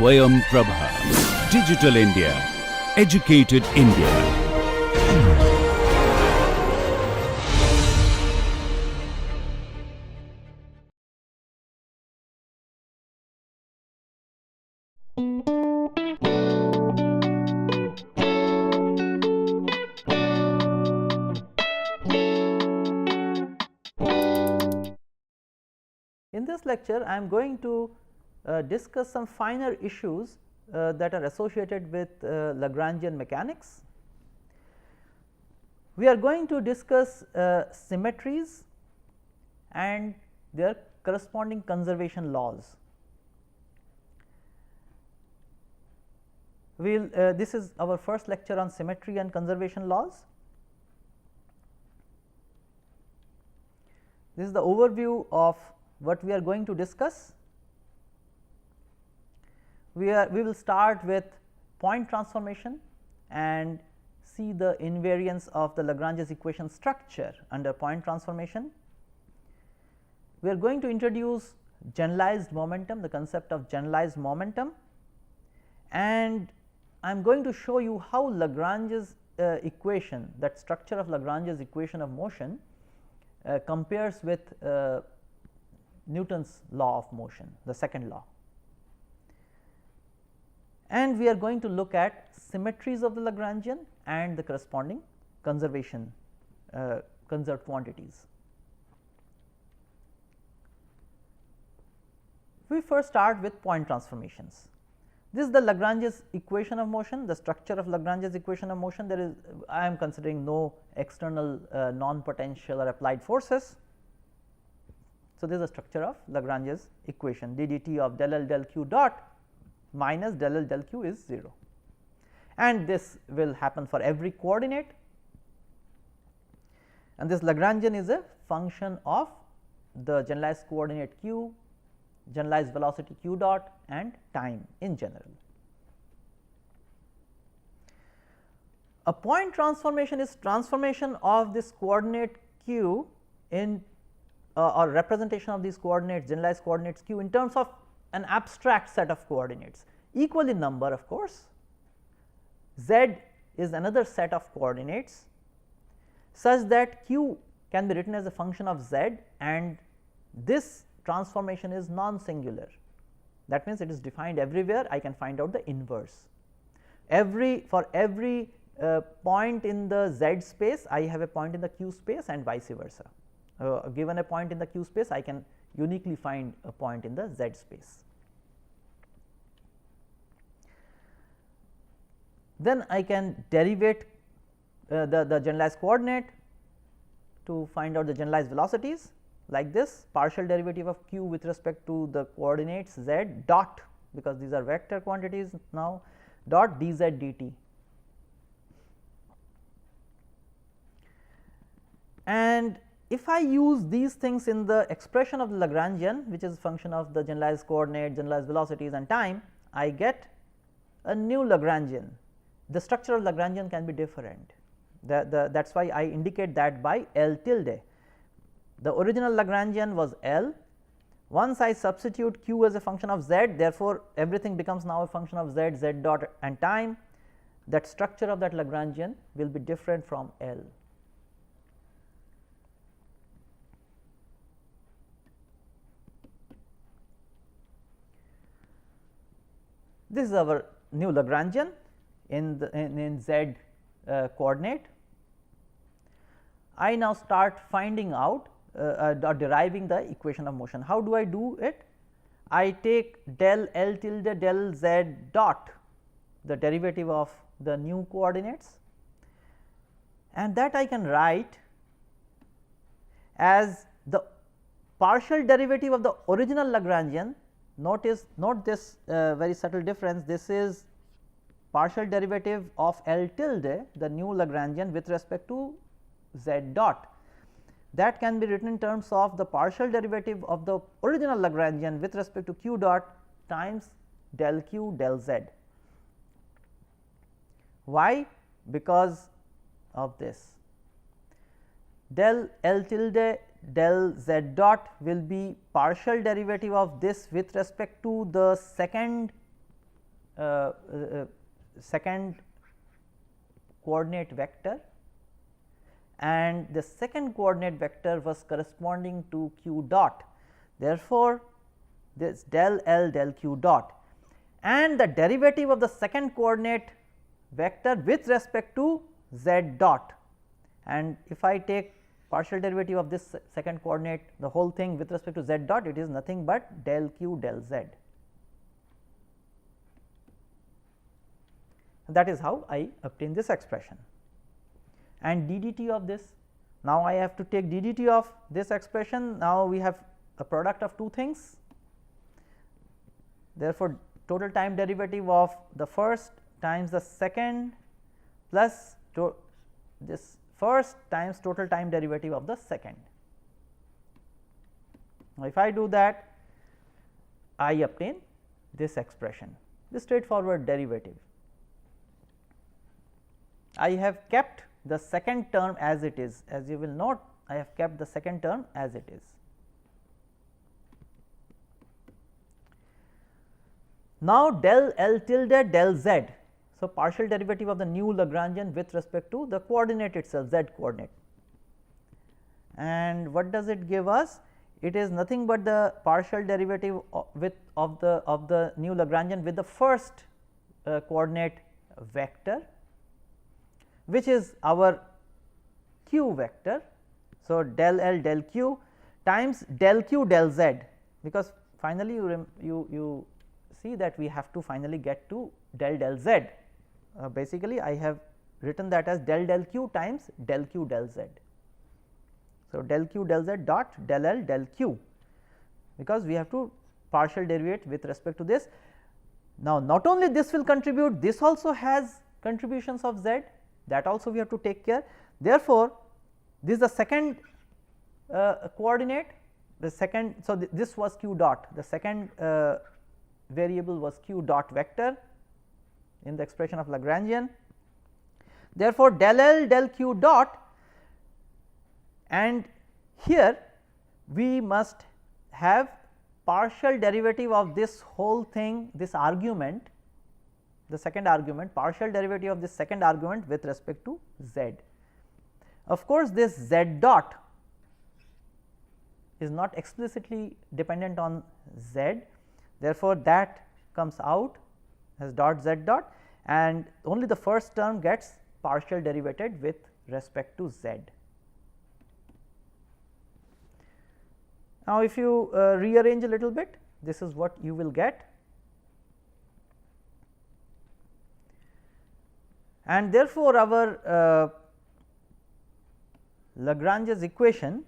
Swayam Prabha. Digital India. Educated India. In this lecture, I am going to discuss some finer issues that are associated with Lagrangian mechanics. We are going to discuss symmetries and their corresponding conservation laws. This is our first lecture on symmetry and conservation laws. This is the overview of what we are going to discuss. We will start with point transformation and see the invariance of the Lagrange's equation structure under point transformation. We are going to introduce generalized momentum, the concept of generalized momentum, and I am going to show you how Lagrange's equation, that structure of Lagrange's equation of motion compares with Newton's law of motion, the second law. And we are going to look at symmetries of the Lagrangian and the corresponding conservation conserved quantities. We first start with point transformations. This is the Lagrange's equation of motion, the structure of Lagrange's equation of motion. There is, I am considering no external non-potential or applied forces. So, this is the structure of Lagrange's equation, d dt of del L del q dot minus del L del q is 0, and this will happen for every coordinate, and this Lagrangian is a function of the generalized coordinate q, generalized velocity q dot, and time in general. A point transformation is transformation of this coordinate q in or representation of these coordinates, generalized coordinates q, in terms of an abstract set of coordinates, equal in number of course. Z is another set of coordinates such that q can be written as a function of z, and this transformation is non-singular. That means, it is defined everywhere. I can find out the inverse. For every point in the z space, I have a point in the q space, and vice versa. Given a point in the q space, I can uniquely find a point in the z space. Then I can derivate the generalized coordinate to find out the generalized velocities, like this: partial derivative of q with respect to the coordinates z dot, because these are vector quantities now, dot dz dt. And if I use these things in the expression of the Lagrangian, which is a function of the generalized coordinate, generalized velocities, and time, I get a new Lagrangian. The structure of Lagrangian can be different. That is why I indicate that by L tilde. The original Lagrangian was L. Once I substitute q as a function of z, therefore, everything becomes now a function of z, z dot, and time. That structure of that Lagrangian will be different from L. This is our new Lagrangian in z coordinate. I now start finding out or deriving the equation of motion. How do I do it? I take del L tilde del z dot, the derivative of the new coordinates, and that I can write as the partial derivative of the original Lagrangian. Note this very subtle difference. This is partial derivative of L tilde, the new Lagrangian, with respect to z dot. That can be written in terms of the partial derivative of the original Lagrangian with respect to q dot times del q del z. Why? Because of this. Del L tilde del z dot will be partial derivative of this with respect to the second second coordinate vector, and the second coordinate vector was corresponding to q dot. Therefore, this del L del q dot, and the derivative of the second coordinate vector with respect to z dot, and if I take partial derivative of this second coordinate, the whole thing with respect to z dot, it is nothing but del q del z. That is how I obtain this expression. And ddt of this, now I have to take ddt of this expression. Now we have a product of two things. Therefore, total time derivative of the first times the second plus this first times total time derivative of the second. Now, if I do that, I obtain this expression, this straightforward derivative. I have kept the second term as it is, as you will note, I have kept the second term as it is. Now, del L tilde del z. So, partial derivative of the new Lagrangian with respect to the coordinate itself, z coordinate. And what does it give us? It is nothing but the partial derivative of the new Lagrangian with the first coordinate vector, which is our q vector. So, del L del q times del q del z, because finally you see that we have to finally get to del del z. Basically, I have written that as del del q times del q del z. So, del q del z dot del L del q, because we have to partial derivate with respect to this. Now, not only this will contribute, this also has contributions of z, that also we have to take care. Therefore, this is the second coordinate, the second. So, this was q dot, the second variable was q dot vector in the expression of Lagrangian. Therefore, del L del q dot, and here we must have partial derivative of this whole thing, this argument, the second argument, partial derivative of this second argument with respect to z. Of course, this z dot is not explicitly dependent on z, therefore, that comes out as dot z dot, and only the first term gets partial derivated with respect to z. Now, if you rearrange a little bit, this is what you will get, and therefore, our Lagrange's equation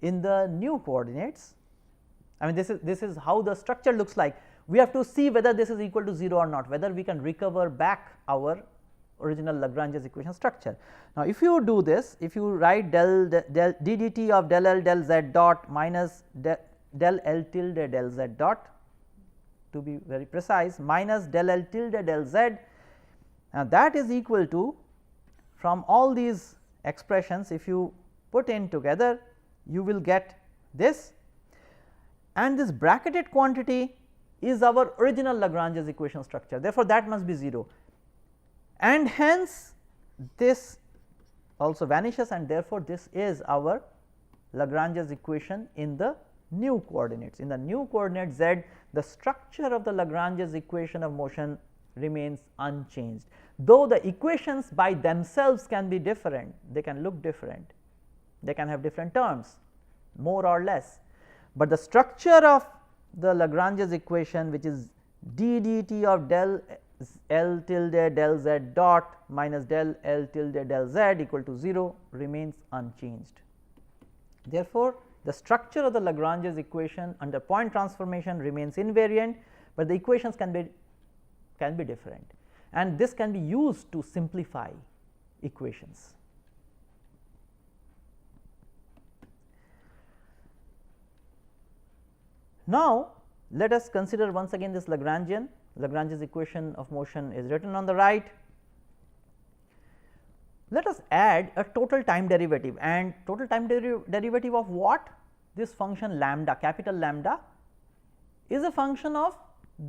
in the new coordinates, I mean this is how the structure looks like. We have to see whether this is equal to 0 or not, whether we can recover back our original Lagrange's equation structure. Now, if you do this, if you write del ddt of del L del z dot minus del L tilde del z dot, to be very precise, minus del L tilde del z, that is equal to, from all these expressions if you put in together, you will get this, and this bracketed quantity is our original Lagrange's equation structure. Therefore, that must be 0, and hence this also vanishes, and therefore, this is our Lagrange's equation in the new coordinates. In the new coordinate z, the structure of the Lagrange's equation of motion remains unchanged, though the equations by themselves can be different, they can look different, they can have different terms more or less, but the structure of the Lagrange's equation, which is d dt of del L tilde del z dot minus del L tilde del z equal to 0, remains unchanged. Therefore, the structure of the Lagrange's equation under point transformation remains invariant, but the equations can be different, and this can be used to simplify equations. Now, let us consider once again this Lagrangian. Lagrange's equation of motion is written on the right. Let us add a total time derivative, and total time derivative of what? This function lambda, capital lambda, is a function of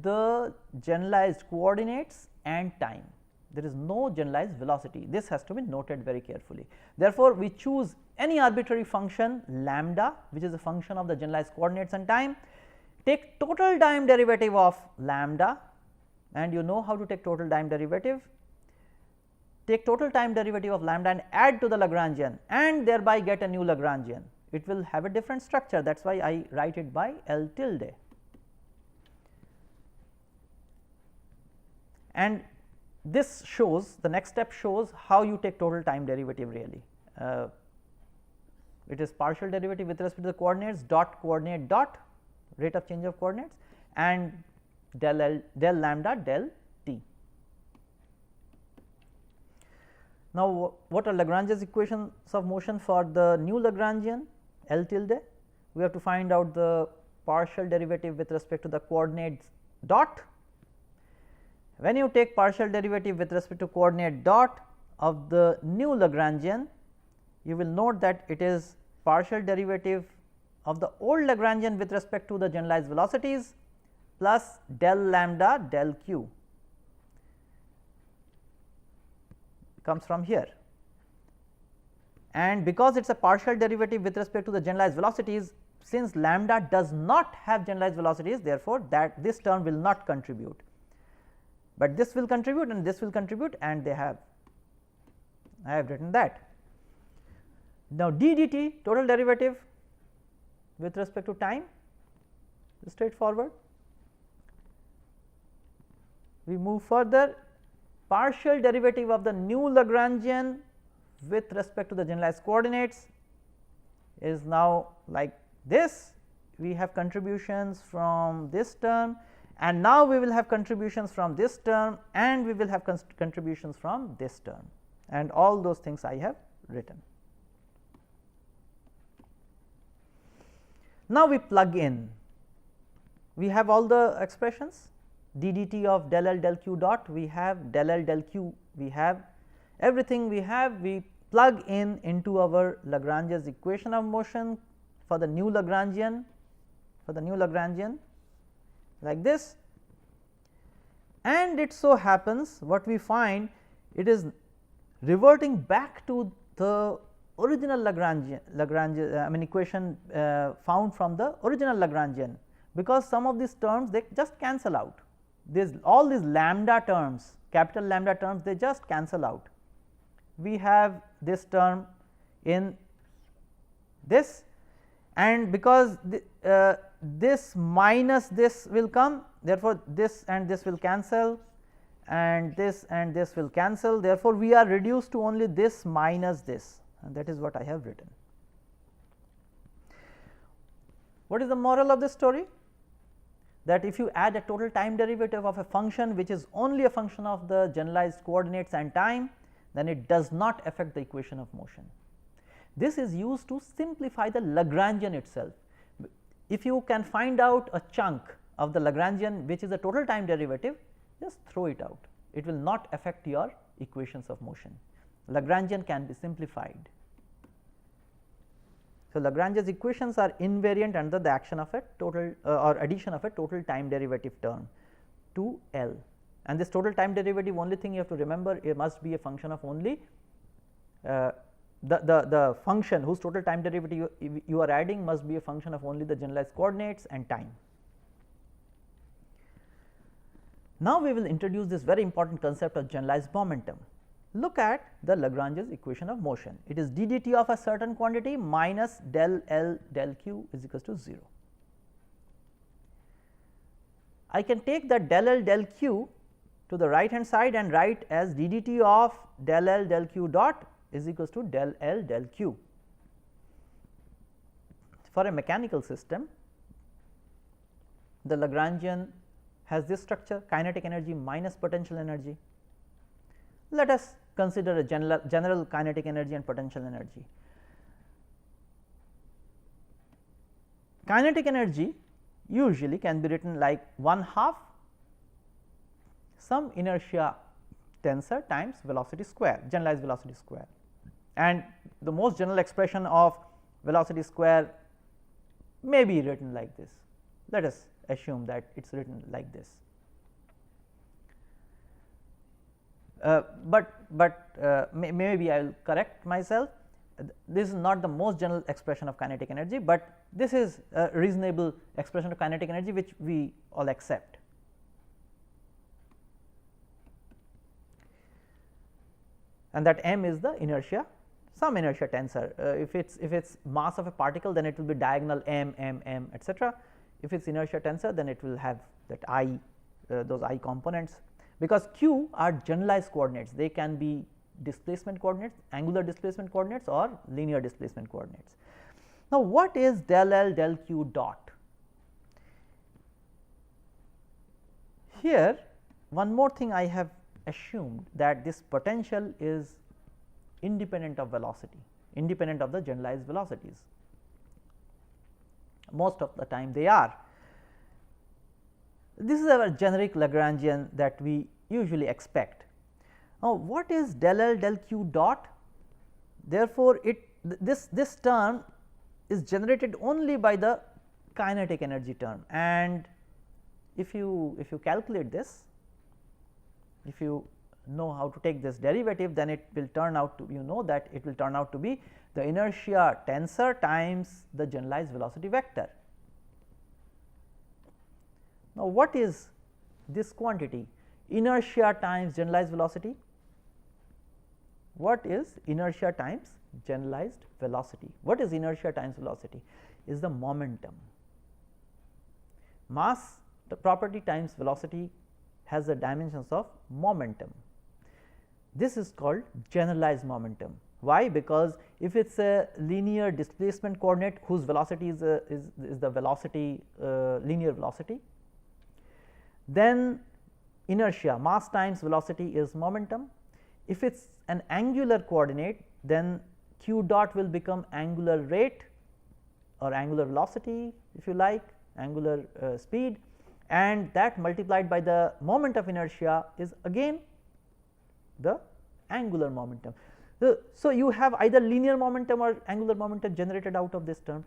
the generalized coordinates and time. There is no generalized velocity. This has to be noted very carefully. Therefore, we choose any arbitrary function lambda, which is a function of the generalized coordinates and time, take total time derivative of lambda, and you know how to take total time derivative. Take total time derivative of lambda and add to the Lagrangian, and thereby get a new Lagrangian. It will have a different structure, that is why I write it by L tilde. And this shows, the next step shows how you take total time derivative really. It is partial derivative with respect to the coordinates, dot coordinate dot, rate of change of coordinates, and del L, del lambda del t. Now, what are Lagrange's equations of motion for the new Lagrangian L tilde? We have to find out the partial derivative with respect to the coordinates dot. When you take partial derivative with respect to coordinate dot of the new Lagrangian, you will note that it is partial derivative of the old Lagrangian with respect to the generalized velocities plus del lambda del q comes from here. And because it is a partial derivative with respect to the generalized velocities, since lambda does not have generalized velocities, therefore, that this term will not contribute, but this will contribute and this will contribute, and they have, I have written that. Now, d dt total derivative with respect to time is straightforward. We move further, partial derivative of the new Lagrangian with respect to the generalized coordinates is now like this. We have contributions from this term, and now we will have contributions from this term, and we will have contributions from this term, and all those things I have written. Now, we plug in, we have all the expressions, d dt of del L del q dot, we have del L del q, we have everything we have, we plug in into our Lagrange's equation of motion for the new Lagrangian, like this, and it so happens what we find, it is reverting back to the original Lagrangian equation found from the original Lagrangian, because some of these terms they just cancel out. All these lambda terms, capital lambda terms, they just cancel out. We have this term in this, and because this minus this will come, therefore, this and this will cancel, and this will cancel, therefore, we are reduced to only this minus this, and that is what I have written. What is the moral of this story? That if you add a total time derivative of a function which is only a function of the generalized coordinates and time, then it does not affect the equation of motion. This is used to simplify the Lagrangian itself. If you can find out a chunk of the Lagrangian which is a total time derivative, just throw it out, it will not affect your equations of motion. Lagrangian can be simplified. So, Lagrange's equations are invariant under the action of a total or addition of a total time derivative term to L, and this total time derivative, only thing you have to remember, it must be a function of only the function whose total time derivative you are adding must be a function of only the generalized coordinates and time. Now, we will introduce this very important concept of generalized momentum. Look at the Lagrange's equation of motion. It is d dt of a certain quantity minus del L del q is equals to 0. I can take the del L del q to the right hand side and write as d dt of del L del q dot is equals to del L del q. For a mechanical system, the Lagrangian has this structure, kinetic energy minus potential energy. Let us consider a general kinetic energy and potential energy. Kinetic energy usually can be written like 1/2 some inertia tensor times velocity square, generalized velocity square, and the most general expression of velocity square may be written like this. Let us assume that it is written like this. Maybe I will correct myself. This is not the most general expression of kinetic energy, but this is a reasonable expression of kinetic energy which we all accept. And that m is the inertia, some inertia tensor. If it's mass of a particle, then it will be diagonal m, etc. If it's inertia tensor, then it will have that I, those I components, because q are generalized coordinates. They can be displacement coordinates, angular displacement coordinates, or linear displacement coordinates. Now, what is del L del q dot? Here one more thing I have assumed, that this potential is independent of velocity, independent of the generalized velocities. Most of the time they are. This is our generic Lagrangian that we usually expect. Now, what is del L del q dot? Therefore, this term is generated only by the kinetic energy term, and if you calculate this, if you know how to take this derivative, then it will turn out to, that it will turn out to be the inertia tensor times the generalized velocity vector. Now, what is this quantity? Inertia times generalized velocity. What is inertia times generalized velocity? What is inertia times velocity? Is the momentum. Mass, the property times velocity, has the dimensions of momentum. This is called generalized momentum. Why? Because if it is a linear displacement coordinate whose velocity is the velocity, linear velocity, then inertia, mass times velocity, is momentum. If it is an angular coordinate, then q dot will become angular rate or angular velocity, if you like, angular speed, and that multiplied by the moment of inertia is again the angular momentum. So, you have either linear momentum or angular momentum generated out of this term.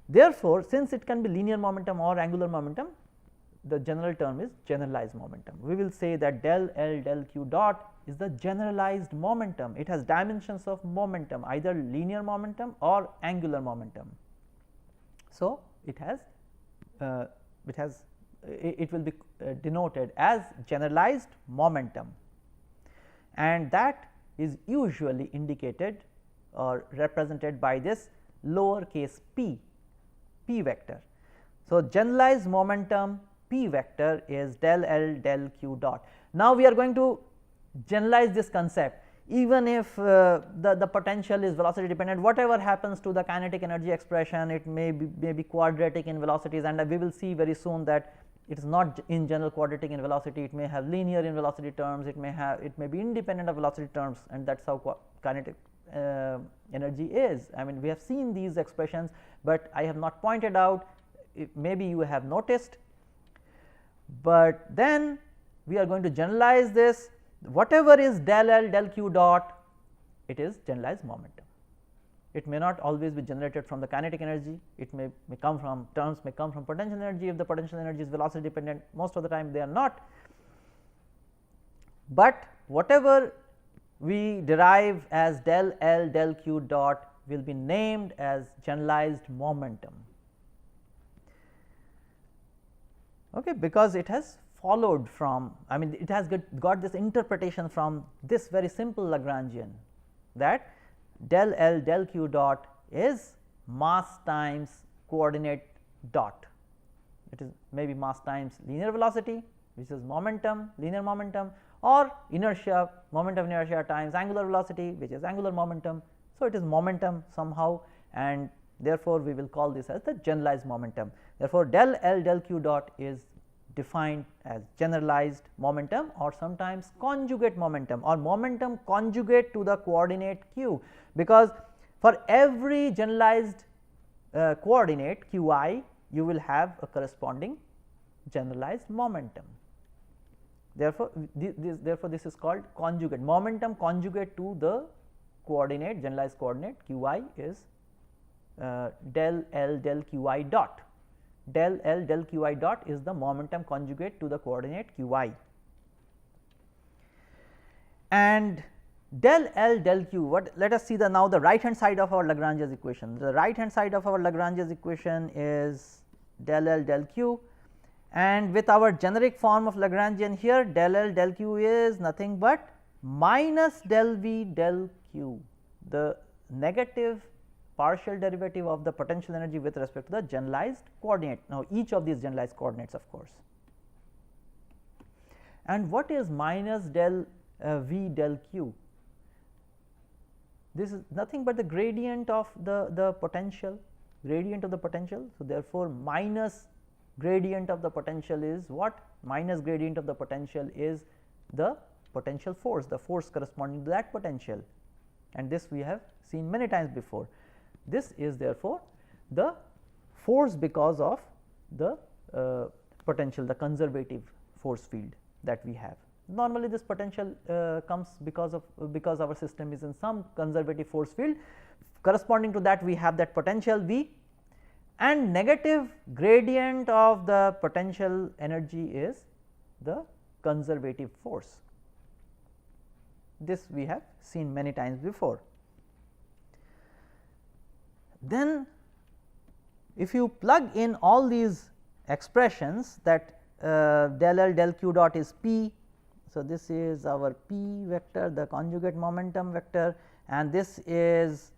Therefore, since it can be linear momentum or angular momentum, the general term is generalized momentum. We will say that del L del q dot is the generalized momentum. It has dimensions of momentum, either linear momentum or angular momentum. So, it will be denoted as generalized momentum, and that is usually indicated or represented by this lowercase p vector. So, generalized momentum p vector is del L del q dot. Now, we are going to generalize this concept. Even if the potential is velocity dependent, whatever happens to the kinetic energy expression, it may be quadratic in velocities, and we will see very soon that it is not in general quadratic in velocity. It may have linear in velocity terms, it may be independent of velocity terms, and that is how kinetic energy is. I mean, we have seen these expressions, but I have not pointed out, maybe you have noticed, but then we are going to generalize this. Whatever is del L del q dot, it is generalized momentum. It may not always be generated from the kinetic energy, it may come from terms, may come from potential energy. If the potential energy is velocity dependent, most of the time they are not, but whatever we derive as del L del q dot will be named as generalized momentum, okay, because it has followed from, I mean, it has got this interpretation from this very simple Lagrangian, that del L del q dot is mass times coordinate dot. It is maybe mass times linear velocity, which is momentum, linear momentum, or inertia, moment of inertia times angular velocity, which is angular momentum. So, it is momentum somehow, and therefore, we will call this as the generalized momentum. Therefore, del L del q dot is defined as generalized momentum, or sometimes conjugate momentum, or momentum conjugate to the coordinate q, because for every generalized coordinate q I, you will have a corresponding generalized momentum. Therefore, this is called conjugate momentum conjugate to the coordinate, generalized coordinate q I is del L del q I dot. del L del q I dot is the momentum conjugate to the coordinate q I. And del L del q, what, let us see the now the right hand side of our Lagrange's equation. The right hand side of our Lagrange's equation is del L del q, and with our generic form of Lagrangian here, del L del q is nothing but minus del V del q, the negative partial derivative of the potential energy with respect to the generalized coordinate. Now, each of these generalized coordinates, of course. And what is minus del V del q? This is nothing but the gradient of the potential, gradient of the potential. So, therefore, minus gradient of the potential is what? Minus gradient of the potential is the potential force, the force corresponding to that potential, and this we have seen many times before. This is therefore the force because of the potential, the conservative force field that we have. Normally, this potential comes because our system is in some conservative force field. Corresponding to that, we have that potential V, and negative gradient of the potential energy is the conservative force. This we have seen many times before. Then, if you plug in all these expressions, that del L del q dot is P. So, this is our P vector, the conjugate momentum vector, and this is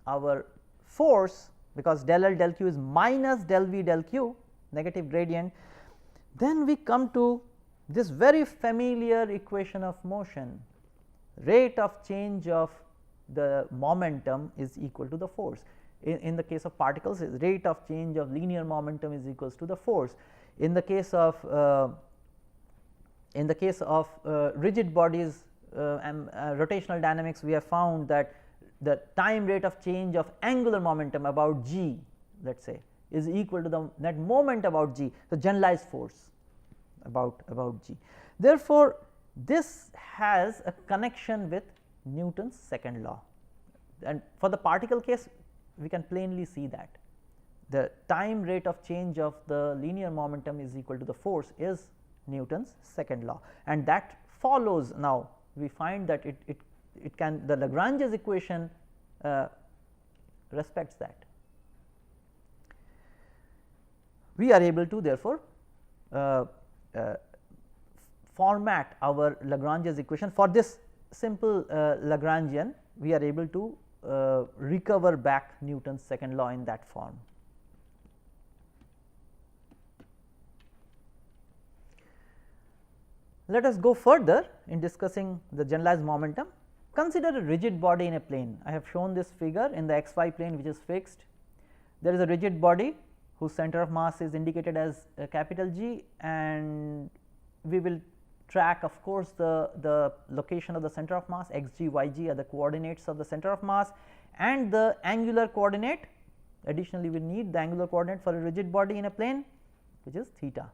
our force, because del L del q is minus del V del q, negative gradient. Then we come to this very familiar equation of motion, rate of change of the momentum is equal to the force. In the case of particles, rate of change of linear momentum is equals to the force. In the case of rigid bodies and rotational dynamics, we have found that the time rate of change of angular momentum about g, let us say, is equal to the net moment about g, the generalized force about g. Therefore, this has a connection with Newton's second law, and for the particle case we can plainly see that the time rate of change of the linear momentum is equal to the force is Newton's second law, and that follows. Now, we find that it can, the Lagrange's equation respects that. We are able to therefore format our Lagrange's equation for this simple Lagrangian. We are able to recover back Newton's second law in that form. Let us go further in discussing the generalized momentum. Consider a rigid body in a plane. I have shown this figure in the xy plane, which is fixed. There is a rigid body whose center of mass is indicated as capital G, and we will track, of course, the location of the center of mass. X g, y g are the coordinates of the center of mass, and the angular coordinate. Additionally, we need the angular coordinate for a rigid body in a plane, which is theta.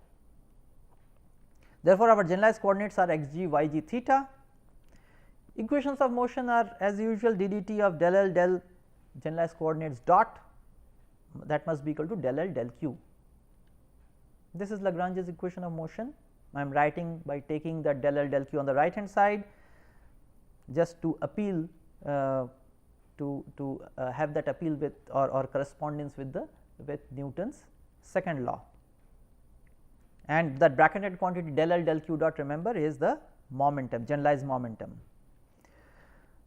Therefore, our generalized coordinates are x g, y g, theta. Equations of motion are as usual d dt of del L del generalized coordinates dot, that must be equal to del L del q. This is Lagrange's equation of motion. I am writing by taking that del L del q on the right hand side, just to appeal to have that appeal with or correspondence with Newton's second law. And that bracketed quantity del L del q dot, remember, is the momentum, generalized momentum.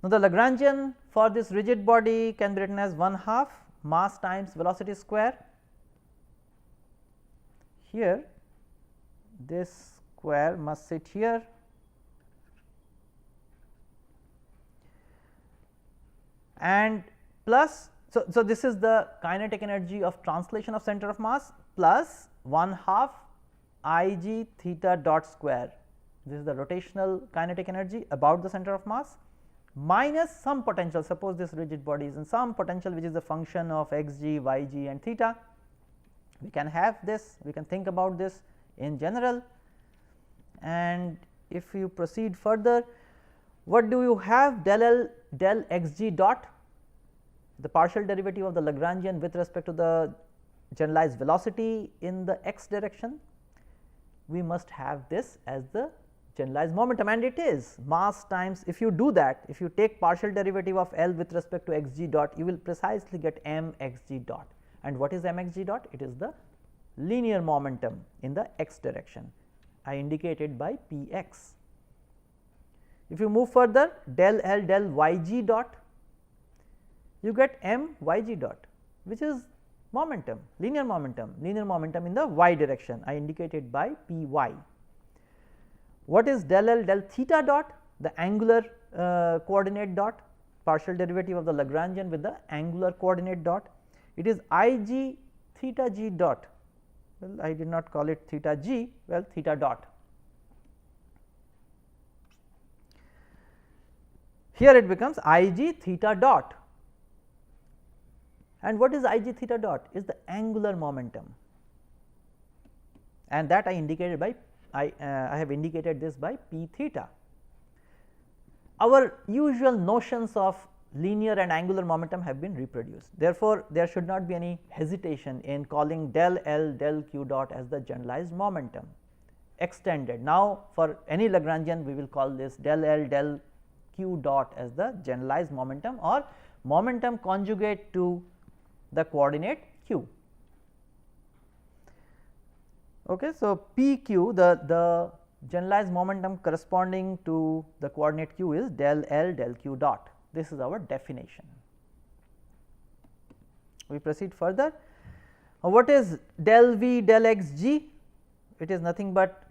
Now, the Lagrangian for this rigid body can be written as 1/2 mass times velocity square. Here this square must sit here, and plus, so this is the kinetic energy of translation of center of mass plus 1/2 I g theta dot square. This is the rotational kinetic energy about the center of mass, minus some potential. Suppose this rigid body is in some potential which is a function of x g, y g and theta. We can have this, we can think about this in general, and if you proceed further, what do you have? Del L del x g dot, the partial derivative of the Lagrangian with respect to the generalized velocity in the x direction, we must have this as the generalized momentum, and it is mass times. If you do that, if you take partial derivative of L with respect to x g dot, you will precisely get m x g dot. And what is m x g dot? It is the linear momentum in the x direction, I indicated by p x. If you move further, del L del y g dot, you get m y g dot, which is momentum, linear momentum in the y direction, I indicated by p y. What is del L del theta dot? The angular coordinate dot, partial derivative of the Lagrangian with the angular coordinate dot. It is I g theta g dot. Well, I did not call it theta g, well, theta dot. Here it becomes I g theta dot. And what is I g theta dot? Is the angular momentum, and that I indicated by I have indicated this by p theta. Our usual notions of linear and angular momentum have been reproduced. Therefore, there should not be any hesitation in calling del L del q dot as the generalized momentum extended. Now, for any Lagrangian, we will call this del L del q dot as the generalized momentum, or momentum conjugate to the coordinate q. Okay, so p q, the generalized momentum corresponding to the coordinate q is del L del q dot. This is our definition. We proceed further. What is del v del x g? It is nothing but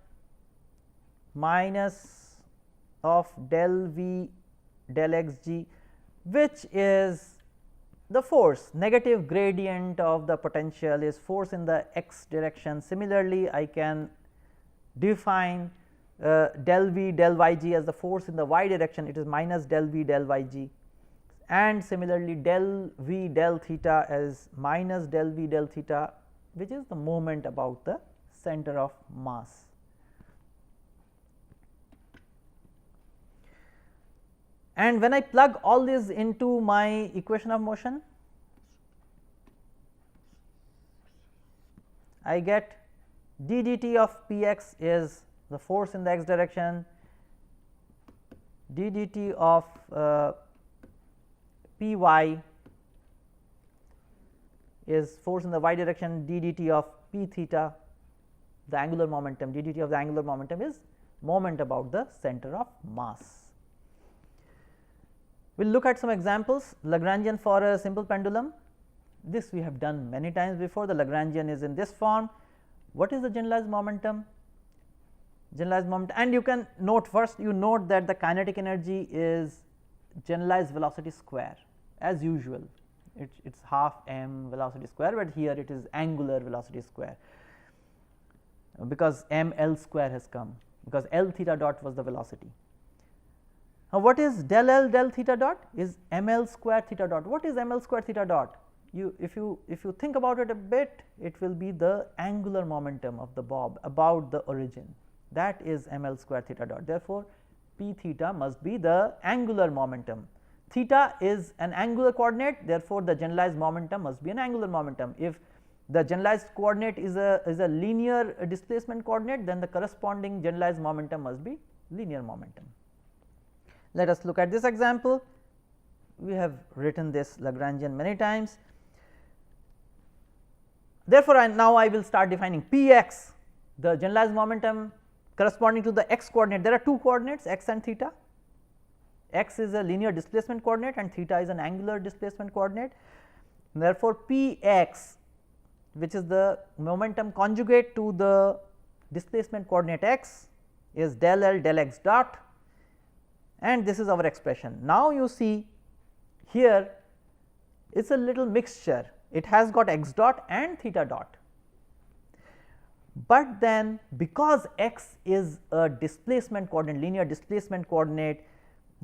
minus of del v del x g, which is the force, negative gradient of the potential is force in the x direction. Similarly, I can define del v del y g as the force in the y direction, it is minus del v del y g, and similarly del v del theta as minus del v del theta, which is the moment about the center of mass. And when I plug all this into my equation of motion, I get d dt of p x is the force in the x direction, d dt of p y is force in the y direction, d dt of p theta, the angular momentum, d dt of the angular momentum is moment about the center of mass. We will look at some examples. Lagrangian for a simple pendulum, this we have done many times before. The Lagrangian is in this form. What is the generalized momentum? Generalized moment, and you can note, first you note that the kinetic energy is generalized velocity square as usual, it is half m velocity square, but here it is angular velocity square, because m L square has come, because L theta dot was the velocity. Now, what is del L del theta dot? Is m L square theta dot. What is m L square theta dot? If you think about it a bit, it will be the angular momentum of the bob about the origin, that is m L square theta dot. Therefore, p theta must be the angular momentum. Theta is an angular coordinate, therefore, the generalized momentum must be an angular momentum. If the generalized coordinate is a linear displacement coordinate, then the corresponding generalized momentum must be linear momentum. Let us look at this example. We have written this Lagrangian many times. Therefore, now I will start defining p x, the generalized momentum corresponding to the x coordinate. There are two coordinates, x and theta. X is a linear displacement coordinate and theta is an angular displacement coordinate. Therefore, p x, which is the momentum conjugate to the displacement coordinate x, is del L del x dot, and this is our expression. Now, you see here it is a little mixture, it has got x dot and theta dot, but then because x is a displacement coordinate, linear displacement coordinate,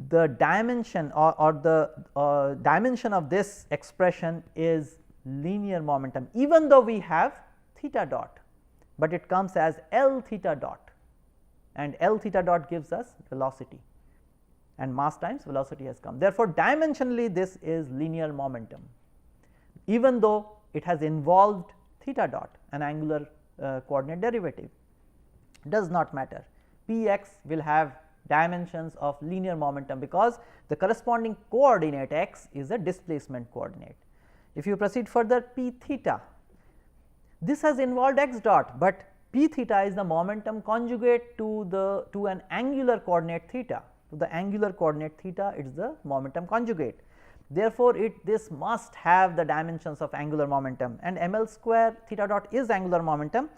the dimension or the dimension of this expression is linear momentum, even though we have theta dot, but it comes as L theta dot, and L theta dot gives us velocity, and mass times velocity has come. Therefore, dimensionally this is linear momentum, even though it has involved theta dot, an angular coordinate derivative. Does not matter, p x will have dimensions of linear momentum, because the corresponding coordinate x is a displacement coordinate. If you proceed further, p theta, this has involved x dot, but p theta is the momentum conjugate to an angular coordinate theta. To the angular coordinate theta, it is the momentum conjugate. Therefore, this must have the dimensions of angular momentum, and ml square theta dot is angular momentum,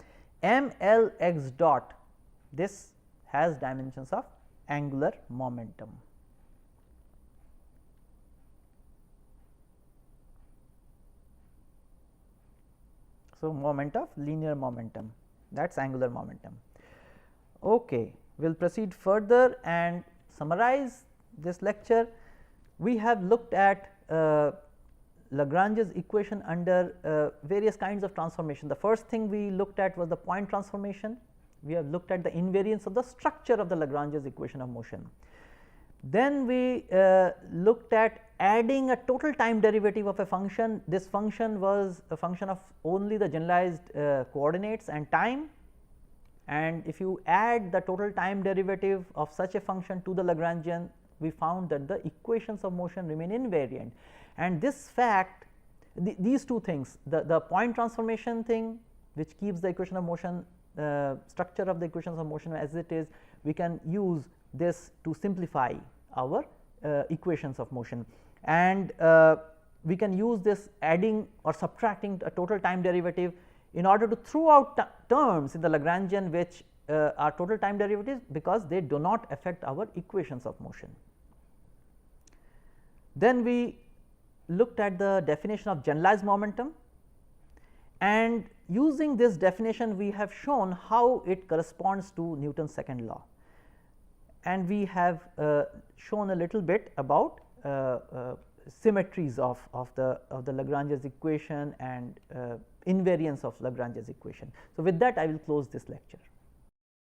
ml x dot, this has dimensions of angular momentum. So, moment of linear momentum, that is angular momentum. Okay. We will proceed further and summarize this lecture. We have looked at Lagrange's equation under various kinds of transformation. The first thing we looked at was the point transformation. We have looked at the invariance of the structure of the Lagrange's equation of motion. Then we looked at adding a total time derivative of a function. This function was a function of only the generalized coordinates and time, and if you add the total time derivative of such a function to the Lagrangian, we found that the equations of motion remain invariant. And this fact, these two things, the point transformation thing, which keeps the equation of motion, structure of the equations of motion as it is, we can use this to simplify our equations of motion, and we can use this adding or subtracting a total time derivative in order to throw out terms in the Lagrangian which are total time derivatives, because they do not affect our equations of motion. Then we looked at the definition of generalized momentum, and using this definition we have shown how it corresponds to Newton's second law, and we have shown a little bit about symmetries of the Lagrange's equation and invariance of Lagrange's equation. So, with that I will close this lecture.